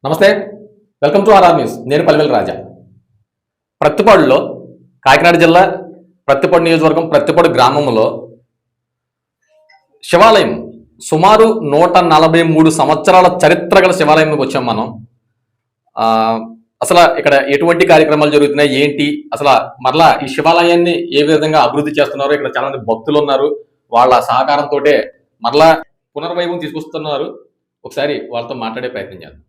నమస్తే. Welcome to RR news. నేను పల్వెల్ రాజా. ప్రత్తిపాడులో, కాకినాడ జిల్లా ప్రత్తిపాడు నియోజకవర్గం ప్రత్తిపాడు గ్రామంలో శివాలయం సుమారు 143 సంవత్సరాల చరిత్ర గల శివాలయంకి వచ్చాం మనం. అసలు ఇక్కడ ఎటువంటి కార్యక్రమాలు జరుగుతున్నాయి ఏంటి, అసలు మరలా ఈ శివాలయాన్ని ఏ విధంగా అభివృద్ధి చేస్తున్నారు, ఇక్కడ చాలా మంది భక్తులు ఉన్నారు, వాళ్ళ సహకారంతో మరలా పునర్వైభవం తీసుకొస్తున్నారు. ఒకసారి వాళ్ళతో మాట్లాడే ప్రయత్నం చేద్దాం.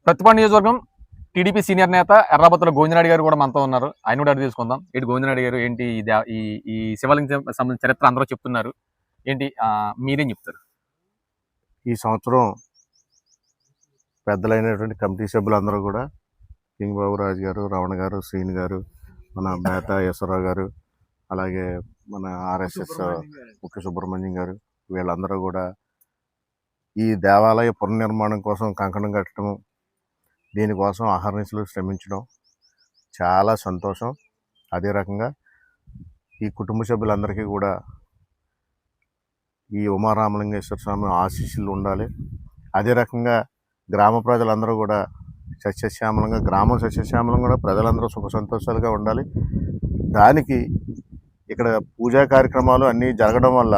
ప్రతిపాడు నియోజకవర్గం టీడీపీ సీనియర్ నేత ఎర్రాబత్తుల గోవిందనాయుడు గారు కూడా మనతో ఉన్నారు. ఆయన కూడా అడిగి తీసుకుందాం. ఏంటి గోవిందనాయుడు గారు, ఏంటి ఈ శివలింగం సంబంధించిన చరిత్ర అందరూ చెప్తున్నారు, ఏంటి మీరేం చెప్తారు? ఈ సంవత్సరం పెద్దలైనటువంటి కమిటీ సభ్యులందరూ కూడా కింగ్ బాబు రాజు గారు, రమణ గారు, శ్రీని గారు, మన మేతా ఈశ్వరరావు గారు, అలాగే మన ఆర్ఎస్ఎస్ ముఖ్య సుబ్రహ్మణ్యం గారు, వీళ్ళందరూ కూడా ఈ దేవాలయ పునర్నిర్మాణం కోసం కంకణం కట్టడం, దీనికోసం అహర్నిశలు శ్రమించడం చాలా సంతోషం. అదే రకంగా ఈ కుటుంబ సభ్యులందరికీ కూడా ఈ ఉమారామలింగేశ్వర స్వామి ఆశీస్సులు ఉండాలి. అదే రకంగా గ్రామ ప్రజలందరూ కూడా సస్యశ్యామలంగా, గ్రామం సస్యశ్యామలంగా కూడా ప్రజలందరూ సుఖ సంతోషాలుగా ఉండాలి. దానికి ఇక్కడ పూజా కార్యక్రమాలు అన్నీ జరగడం వల్ల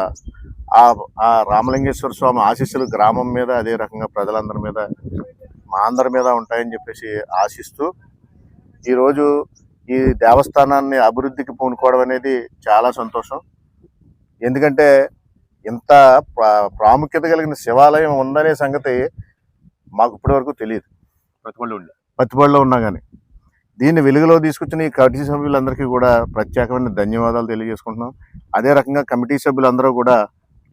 ఆ రామలింగేశ్వర స్వామి ఆశీస్సులు గ్రామం మీద, అదే రకంగా ప్రజలందరి మీద, మా అందరి మీద ఉంటాయని చెప్పేసి ఆశిస్తూ ఈరోజు ఈ దేవస్థానాన్ని అభివృద్ధికి పూనుకోవడం అనేది చాలా సంతోషం. ఎందుకంటే ఇంత ప్రాముఖ్యత కలిగిన శివాలయం ఉందనే సంగతి మాకు ఇప్పటివరకు తెలియదు. ప్రతిపాడులో ఉన్నా కానీ దీన్ని వెలుగులో తీసుకొచ్చిన ఈ కమిటీ సభ్యులందరికీ కూడా ప్రత్యేకమైన ధన్యవాదాలు తెలియజేసుకుంటున్నాం. అదే రకంగా కమిటీ సభ్యులందరూ కూడా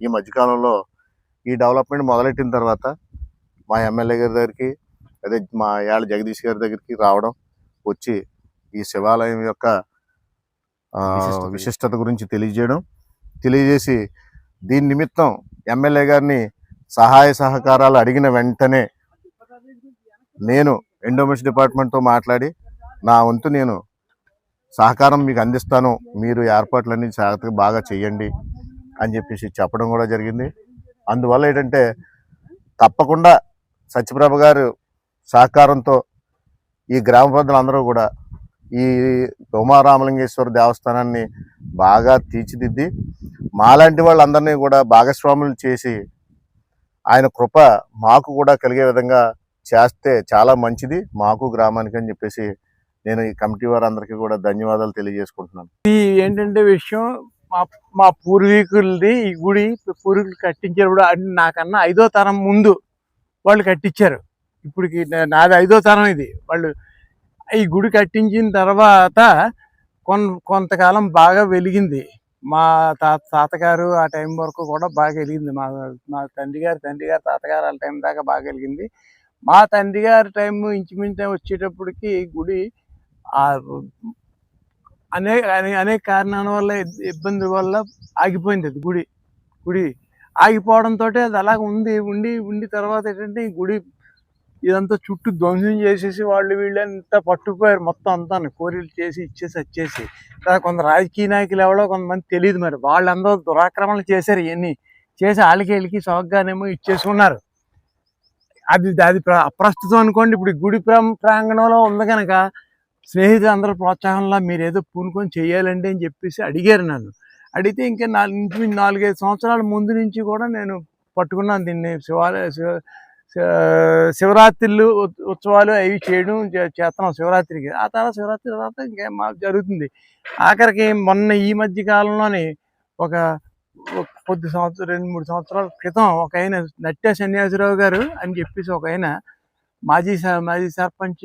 ఈ మధ్యకాలంలో ఈ డెవలప్మెంట్ మొదలెట్టిన తర్వాత మా ఎమ్మెల్యే గారి దగ్గరికి, అదే మా యాళ్ళ జగదీష్ గారి దగ్గరికి రావడం, వచ్చి ఈ శివాలయం యొక్క విశిష్టత గురించి తెలియజేసి దీని నిమిత్తం ఎమ్మెల్యే గారిని సహాయ సహకారాలు అడిగిన వెంటనే నేను ఎండోమెంట్స్ డిపార్ట్మెంట్తో మాట్లాడి నా వంతు నేను సహకారం మీకు అందిస్తాను, మీరు ఏర్పాట్లన్నీ జాగ్రత్తగా బాగా చేయండి అని చెప్పేసి చెప్పడం కూడా జరిగింది. అందువల్ల ఏంటంటే తప్పకుండా సత్యప్రభ గారు సహకారంతో ఈ గ్రామ ప్రజలందరూ కూడా ఈ ఉమారామలింగేశ్వర దేవస్థానాన్ని బాగా తీర్చిదిద్ది మాలాంటి వాళ్ళందరినీ కూడా భాగస్వాములు చేసి ఆయన కృప మాకు కూడా కలిగే విధంగా చేస్తే చాలా మంచిది మాకు, గ్రామానికి అని చెప్పేసి నేను ఈ కమిటీ వారందరికీ కూడా ధన్యవాదాలు తెలియజేసుకుంటున్నాను. ఇది ఏంటంటే విషయం, మా పూర్వీకులది ఈ గుడి పూర్వీకులు కట్టించారు. నాకన్నా 5వ తరం ముందు వాళ్ళు కట్టించారు. ఇప్పటికి నాది 5వ తరం ఇది. వాళ్ళు ఈ గుడి కట్టించిన తర్వాత కొంతకాలం బాగా వెలిగింది. మా తాతగారు ఆ టైం వరకు కూడా బాగా వెలిగింది. మా తండ్రి గారు తాతగారు ఆ టైం దాకా బాగా వెలిగింది. మా తండ్రి గారి టైం ఇంచుమించు వచ్చేటప్పటికి గుడి అనేక కారణాల వల్ల, ఇబ్బంది వల్ల ఆగిపోయింది. అది గుడి ఆగిపోవడంతో అది అలాగ ఉండి తర్వాత ఏంటంటే ఈ గుడి ఇదంతా చుట్టూ ధ్వంసం చేసేసి వాళ్ళు వీళ్ళంతా పట్టుకుపోయారు. మొత్తం అంతా కోరిలు చేసి వచ్చేసి కొంత రాజకీయ నాయకులు ఎవరో కొంతమంది తెలియదు, మరి వాళ్ళందరూ దురాక్రమణలు చేశారు. ఇవన్నీ చేసి వాళ్ళకి సౌగ్గానేమో ఇచ్చేసుకున్నారు. అది అప్రస్తుతం అనుకోండి. ఇప్పుడు గుడి ప్రాంగణంలో ఉంది కనుక స్నేహితులు అందరూ ప్రోత్సాహంలో మీరు ఏదో పూనుకొని చేయాలండి అని చెప్పేసి అడిగారు నన్ను. అడిగితే ఇంకా 4-5 సంవత్సరాల ముందు నుంచి కూడా నేను పట్టుకున్నాను దీన్ని. శివరాత్రులు ఉత్సవాలు అవి చేయడం చేస్తున్నాం శివరాత్రికి. ఆ తర్వాత శివరాత్రి తర్వాత ఇంకేం జరుగుతుంది. ఆఖరికి మొన్న ఈ మధ్య కాలంలోని ఒక కొద్ది 2-3 సంవత్సరాల క్రితం ఒక ఆయన నట్టే సన్యాసిరావు గారు అని చెప్పేసి ఒక ఆయన మాజీ సర్పంచ్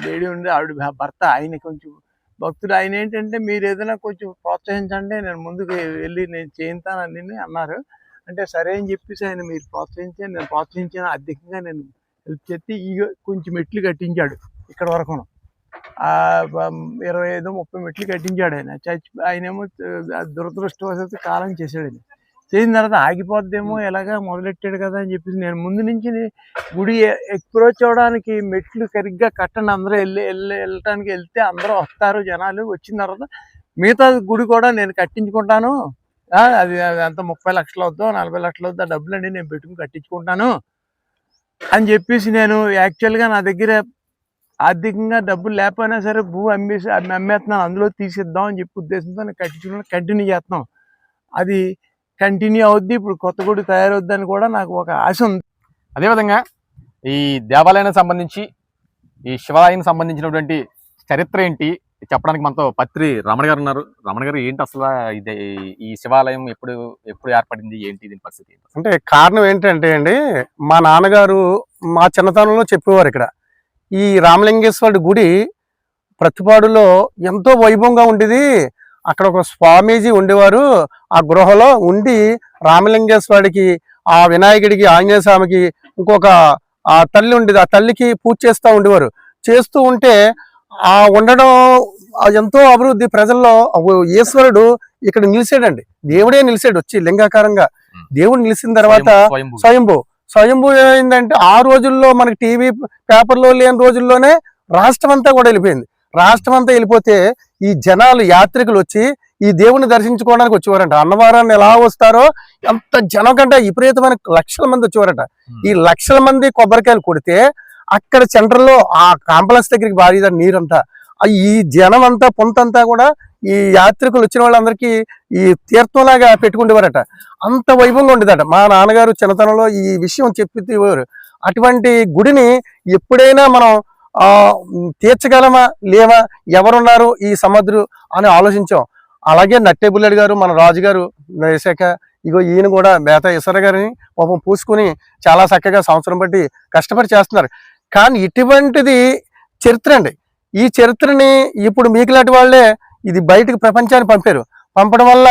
లేడీ ఉండి, ఆవిడ భర్త, ఆయన కొంచెం భక్తుడు. ఆయన ఏంటంటే మీరు ఏదైనా కొంచెం ప్రోత్సహించండి, నేను ముందుకు వెళ్ళి నేను చేయించానని అన్నారు. అంటే సరే అని చెప్పేసి ఆయన మీరు ప్రోత్సహించాను, నేను ప్రోత్సహించాను. అధికంగా నేను హెల్ప్ చేస్తే కొంచెం మెట్లు కట్టించాడు. ఇక్కడ వరకు 25-30 మెట్లు కట్టించాడు ఆయన. ఆయనేమో దురదృష్టవశాత్తు కాలం చేశాడు. చేసిన తర్వాత ఆగిపోద్దేమో ఎలాగా మొదలెట్టాడు కదా అని చెప్పేసి నేను ముందు నుంచి గుడి అప్రోచ్ అవడానికి మెట్లు సరిగ్గా కట్టండి, అందరూ వెళ్ళటానికి వెళ్తే అందరూ వస్తారు జనాలు. వచ్చిన తర్వాత మిగతా గుడి కూడా నేను కట్టించుకుంటాను, అది అంత 30 లక్షలు అవుద్దో 40 లక్షలు అవుద్దో డబ్బులండి నేను పెట్టుకుని కట్టించుకుంటాను అని చెప్పేసి, నేను యాక్చువల్గా నా దగ్గర ఆర్థికంగా డబ్బులు లేకపోయినా సరే భూ అమ్మేస్తున్నాను, అందులో తీసిద్దాం అని చెప్పి ఉద్దేశంతో నేను కట్టించుకున్నాను. కంటిన్యూ చేస్తున్నాం, అది కంటిన్యూ అవుద్ది. ఇప్పుడు కొత్త గుడి తయారవుద్దని కూడా నాకు ఒక ఆశ ఉంది. అదేవిధంగా ఈ దేవాలయానికి సంబంధించి, ఈ శివాలయానికి సంబంధించినటువంటి చరిత్ర ఏంటి చెప్పడానికి మనతో పత్రి రమణ గారు ఉన్నారు. రమణ గారు, ఏంటి అసలు ఇది ఈ శివాలయం ఎప్పుడు ఏర్పడింది, ఏంటి దీని పరిస్థితి? అంటే కారణం ఏంటంటే అండి, మా నాన్నగారు మా చిన్నతనంలో చెప్పేవారు, ఇక్కడ ఈ రామలింగేశ్వరుడి గుడి ప్రతిపాడులో ఎంతో వైభవంగా ఉండేది. అక్కడ ఒక స్వామీజీ ఉండేవారు, ఆ గృహలో ఉండి రామలింగేశ్వరుడికి, ఆ వినాయకుడికి, ఆంజనేయ స్వామికి ఇంకొక ఆ తల్లి ఉండేది, ఆ తల్లికి పూజ చేస్తూ ఉండేవారు. చేస్తూ ఉంటే ఆ ఉండడం ఎంతో అభివృద్ధి ప్రజల్లో. ఈశ్వరుడు ఇక్కడ నిలిచాడండి, దేవుడే నిలిచాడు వచ్చి లింగాకారంగా. దేవుడు నిలిచిన తర్వాత స్వయంభూ ఏంటంటే, ఆ రోజుల్లో మనకి టీవీ పేపర్లో లేని రోజుల్లోనే రాష్ట్రం అంతా కూడా వెళ్ళిపోయింది. రాష్ట్రం అంతా వెళ్ళిపోతే ఈ జనాలు యాత్రికులు వచ్చి ఈ దేవుని దర్శించుకోవడానికి వచ్చేవారంట. అన్నవరాన్ని ఎలా వస్తారో అంత జనం కంటే విపరీతమైన లక్షల మంది వచ్చేవారట. ఈ లక్షల మంది కొబ్బరికాయలు కొడితే అక్కడ సెంటర్లో ఆ కాంప్లెక్స్ దగ్గరికి భారీ నీరంతా, ఈ జనం అంతా పొంతంతా కూడా ఈ యాత్రికులు వచ్చిన వాళ్ళందరికీ ఈ తీర్థంలాగా పెట్టుకుంటేవారట. అంత వైభవంగా ఉండేదట. మా నాన్నగారు చిన్నతనంలో ఈ విషయం చెప్పేవారు. అటువంటి గుడిని ఎప్పుడైనా మనం తీర్చగలమా లేవా, ఎవరున్నారు ఈ సముద్రు అని ఆలోచించాం. అలాగే నట్టే బుల్లెడ్ గారు, మన రాజుగారు వేసాక ఇగో ఈయన కూడా బేతా ఈశ్వర గారిని పాపం పూసుకుని చాలా చక్కగా సంవత్సరం బట్టి కష్టపడి చేస్తున్నారు. కానీ ఇటువంటిది చరిత్ర అండి. ఈ చరిత్రని ఇప్పుడు మీకులాంటి వాళ్ళే ఇది బయటకు ప్రపంచాన్ని పంపడం వల్ల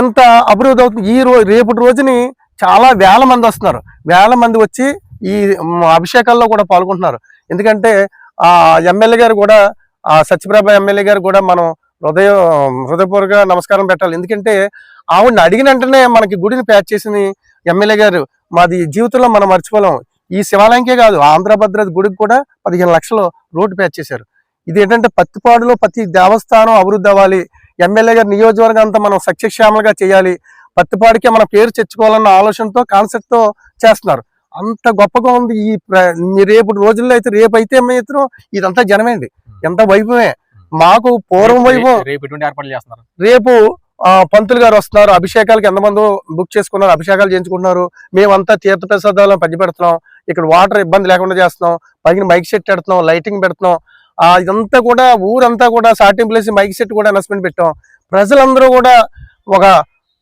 ఎంత అభివృద్ధి అవుతుంది. రేపటి రోజుని చాలా వేల మంది వస్తున్నారు, వేల మంది వచ్చి ఈ అభిషేకాల్లో కూడా పాల్గొంటున్నారు. ఎందుకంటే ఎమ్మెల్యే గారు కూడా, సత్యప్రభ ఎమ్మెల్యే గారు కూడా మనం హృదయపూర్వక నమస్కారం పెట్టాలి. ఎందుకంటే ఆవిడని అడిగిన వెంటనే మనకి గుడిని ప్యాచ్ చేసింది ఎమ్మెల్యే గారు. మాది జీవితంలో మనం మర్చిపోలేం. ఈ శివాలయంకే కాదు, ఆంధ్రభద్ర గుడికి కూడా 15 లక్షలు రోడ్డు ప్యాచ్ చేశారు. ఇది ఏంటంటే పత్తిపాడులో ప్రతి దేవస్థానం అభివృద్ధి అవ్వాలి, ఎమ్మెల్యే గారి నియోజకవర్గం అంతా మనం సక్సెస్ఫుల్గా చేయాలి, పత్తిపాడికి మన పేరు తెచ్చుకోవాలన్న ఆలోచనతో కాన్సెప్ట్తో చేస్తున్నారు. అంత గొప్పగా ఉంది. రేపు రోజుల్లో అయితే రేపైతే మాత్రం ఇదంతా జనమేండి, ఎంత వైభవమే. మాకు పూర్వం వైభవం. రేపు పంతులు గారు వస్తున్నారు, అభిషేకాలకి ఎంతమంది బుక్ చేసుకున్నారు, అభిషేకాలు చేయించుకుంటున్నారు. మేమంతా తీర్థ ప్రసాదాలను పంచిపెడుతున్నాం, ఇక్కడ వాటర్ ఇబ్బంది లేకుండా చేస్తున్నాం, పైన మైక్ సెట్ పెడుతున్నాం, లైటింగ్ పెడుతున్నాం. ఇదంతా కూడా ఊరంతా కూడా సాటింపు ప్లేస్ మైక్ సెట్ కూడా అనౌన్స్మెంట్ పెట్టాం. ప్రజలందరూ కూడా ఒక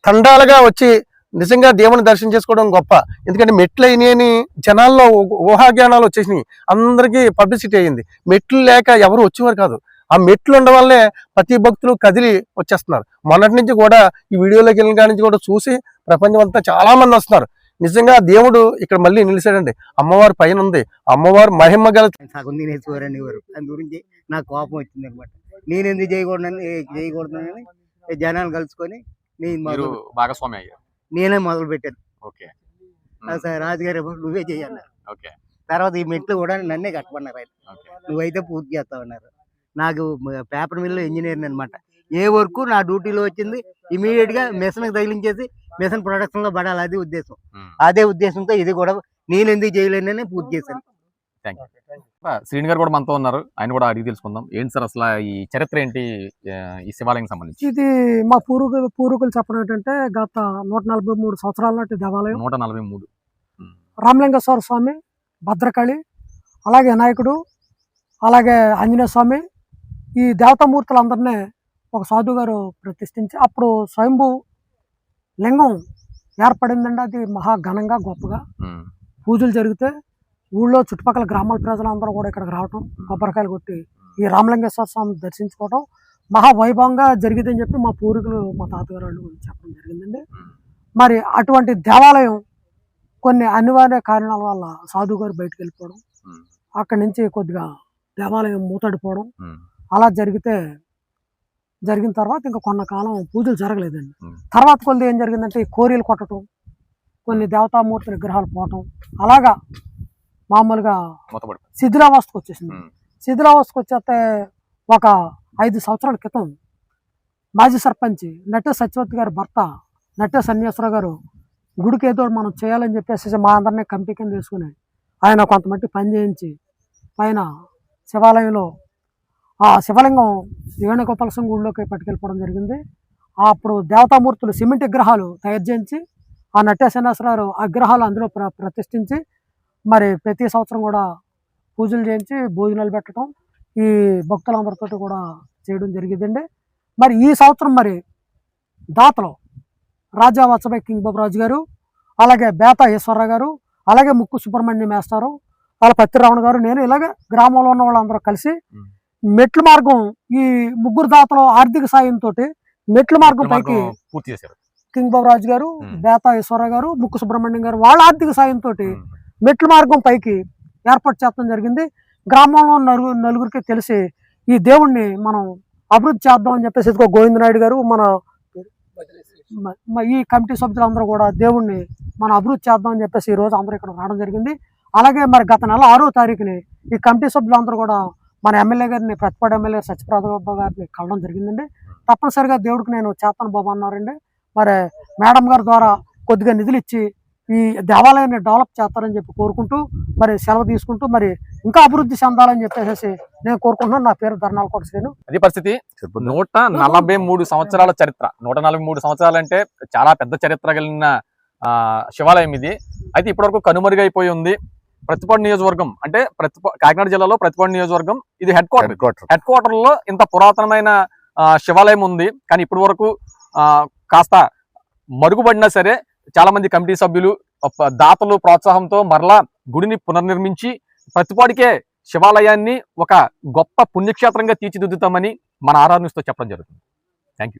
తండాలుగా వచ్చి నిజంగా దేవుని దర్శనం చేసుకోవడం గొప్ప. ఎందుకంటే మెట్లు అయినాయని జనాల్లో ఊహాజ్ఞానాలు వచ్చేసినాయి, అందరికీ పబ్లిసిటీ అయ్యింది. మెట్లు లేక ఎవరు వచ్చేవారు కాదు, ఆ మెట్లు ఉండడం వల్లే ప్రతి భక్తులు కదిలి వచ్చేస్తున్నారు. మొన్నటి నుంచి కూడా ఈ వీడియోలోకి వెళ్ళిన కాడి నుంచి కూడా చూసి ప్రపంచం అంతా చాలా మంది వస్తున్నారు. నిజంగా దేవుడు ఇక్కడ మళ్ళీ నిలిచాడండి. అమ్మవారి పైన ఉంది, అమ్మవారు మహిమ గల సగం తినేసేవారని వారు. దాని గురించి నాకు కోపం వచ్చింది అనమాట. నేను ఎందుకు చేయకూడదని జనాలు కలుసుకొని భాగస్వామి అయ్యారు. నేనే మొదలు పెట్టాను. రాజుగారు నువ్వే చెయ్యన్నారు. తర్వాత ఈ మెట్లు కూడా నన్నే కట్టమన్నారు ఆయన. నువ్వైతే పూర్తి చేస్తావన్నారు. నాకు పేపర్ మిల్లు ఇంజనీర్ అనమాట. ఏ వర్క్ నా డ్యూటీలో వచ్చింది ఇమీడియట్ గా మిషన్ తగిలించేసి మిషన్ ప్రొడక్షన్ లో పడాలి, అది ఉద్దేశం. అదే ఉద్దేశంతో ఇది కూడా నేను ఎందుకు చేయలేనని పూర్తి చేశాను. శ్రీని గారు కూడా మనతో ఉన్నారు, ఆయన కూడా అడిగి తెలుసుకుందాం. ఏంటి సార్ అసలు ఈ చరిత్ర ఏంటి ఈ శివాలయం సంబంధించి? ఇది మా పూర్వీకులు చెప్పడం ఏంటంటే, గత 143 సంవత్సరాల నాటి దేవాలయం. 143. రామలింగేశ్వర స్వామి, భద్రకాళి, అలాగే వినాయకుడు, అలాగే ఆంజనేయ స్వామి, ఈ దేవతామూర్తులందరినీ ఒక సాధు గారు ప్రతిష్ఠించి అప్పుడు స్వయంభూ లింగం ఏర్పడిందండి. అది మహా ఘనంగా గొప్పగా పూజలు జరిగితే ఊళ్ళో చుట్టుపక్కల గ్రామాల ప్రజలందరూ కూడా ఇక్కడికి రావటం, కొబ్బరికాయలు కొట్టి ఈ రామలింగేశ్వర స్వామి దర్శించుకోవడం మహా వైభవంగా జరిగిందని చెప్పి మా పూర్వీకులు, మా తాతగారు వాళ్ళు చెప్పడం జరిగిందండి. మరి అటువంటి దేవాలయం కొన్ని అనివార్య కారణాల వల్ల సాధు గారు బయటకు వెళ్ళిపోవడం, అక్కడి నుంచి కొద్దిగా దేవాలయం మూతడిపోవడం అలా జరిగిన తర్వాత ఇంకా కొంతకాలం పూజలు జరగలేదండి. తర్వాత కొద్ది ఏం జరిగిందంటే ఈ కోరీలు కొట్టడం, కొన్ని దేవతామూర్తి విగ్రహాలు పోవటం, అలాగా మామూలుగా శిథిలావస్థకు వచ్చేసింది. శిథిలావస్థకు వచ్చేస్తే ఒక 5 సంవత్సరాల క్రితం మాజీ సర్పంచ్ నట్టే సత్యవతి గారి భర్త నట్టే సన్యాసరావు గారు గుడికి ఏదో మనం చేయాలని చెప్పేసి మా అందరినీ కమిటీ కింద తీసుకుని ఆయన కొంతమంది పని చేయించి పైన శివాలయంలో ఆ శివలింగం వేణుగోపాల స్వామి గుడిలోకి పట్టుకెళ్ళిపోవడం జరిగింది. అప్పుడు దేవతామూర్తులు సిమెంట్ విగ్రహాలు తయారు చేయించి ఆ నట్టే సన్యాసరావు ఆ విగ్రహాలు అందులో ప్రతిష్ఠించి మరి ప్రతి సంవత్సరం కూడా పూజలు చేయించి భోజనాలు పెట్టడం ఈ భక్తులందరితో కూడా చేయడం జరిగిందండి. మరి ఈ సంవత్సరం మరి దాతలో రాజా వత్సభై కింగ్ బాబురాజు గారు, అలాగే బేతా ఈశ్వరరావు గారు, అలాగే ముక్కు సుబ్రహ్మణ్యం మేస్టారు, వాళ్ళ పత్తిరావణ గారు, నేను ఇలాగే గ్రామంలో ఉన్న వాళ్ళందరూ కలిసి మెట్ల మార్గం ఈ ముగ్గురు దాతల ఆర్థిక సాయంతో మెట్ల మార్గం పైకి పూర్తి చేశారు. కింగ్ బాబురాజు గారు, బేతా ఈశ్వరరావు గారు, ముక్కు సుబ్రహ్మణ్యం గారు వాళ్ళ ఆర్థిక సాయంతో మెట్ల మార్గం పైకి ఏర్పాటు చేయడం జరిగింది. గ్రామంలో నలుగురికి తెలిసి ఈ దేవుణ్ణి మనం అభివృద్ధి చేద్దాం అని చెప్పేసి ఇదిగో గోవిందనాయుడు గారు ఈ కమిటీ సభ్యులందరూ కూడా దేవుణ్ణి మనం అభివృద్ధి చేద్దాం అని చెప్పేసి ఈ రోజు అందరూ ఇక్కడ రావడం జరిగింది. అలాగే మరి గత నెల 6వ తారీఖుని ఈ కమిటీ సభ్యులందరూ కూడా మన ఎమ్మెల్యే గారిని ప్రతిపాడు ఎమ్మెల్యే సత్యప్రభ గారిని కలవడం జరిగిందండి. తప్పనిసరిగా దేవుడికి నేను చేస్తాను బాబు అన్నారండి. మరి మేడం గారి ద్వారా కొద్దిగా నిధులు ఇచ్చి ఈ దేవాలయాన్ని డెవలప్ చేస్తారని చెప్పి కోరుకుంటూ మరి సెలవు తీసుకుంటూ మరి ఇంకా అభివృద్ధి చెందాలని చెప్పేసి నేను కోరుకుంటున్నాను. నా పేరు ధర్నాలకోట శ్రీను. అది పరిస్థితి. 143 సంవత్సరాల చరిత్ర. 143 సంవత్సరాలు అంటే చాలా పెద్ద చరిత్ర కలిగిన శివాలయం ఇది. అయితే ఇప్పటివరకు కనుమరుగైపోయి ఉంది. ప్రతిపాడు నియోజకవర్గం అంటే కాకినాడ జిల్లాలో ప్రతిపాడు నియోజకవర్గం ఇది హెడ్ క్వార్టర్ లో ఇంత పురాతనమైన శివాలయం ఉంది. కానీ ఇప్పటి వరకు కాస్త మరుగుపడినా సరే చాలా మంది కమిటీ సభ్యులు దాతలు ప్రోత్సాహంతో మరలా గుడిని పునర్నిర్మించి ప్రతిపాడికే శివాలయాన్ని ఒక గొప్ప పుణ్యక్షేత్రంగా తీర్చిదిద్దుతామని మన ఆరాధనతో చెప్పడం జరుగుతుంది. Thank you.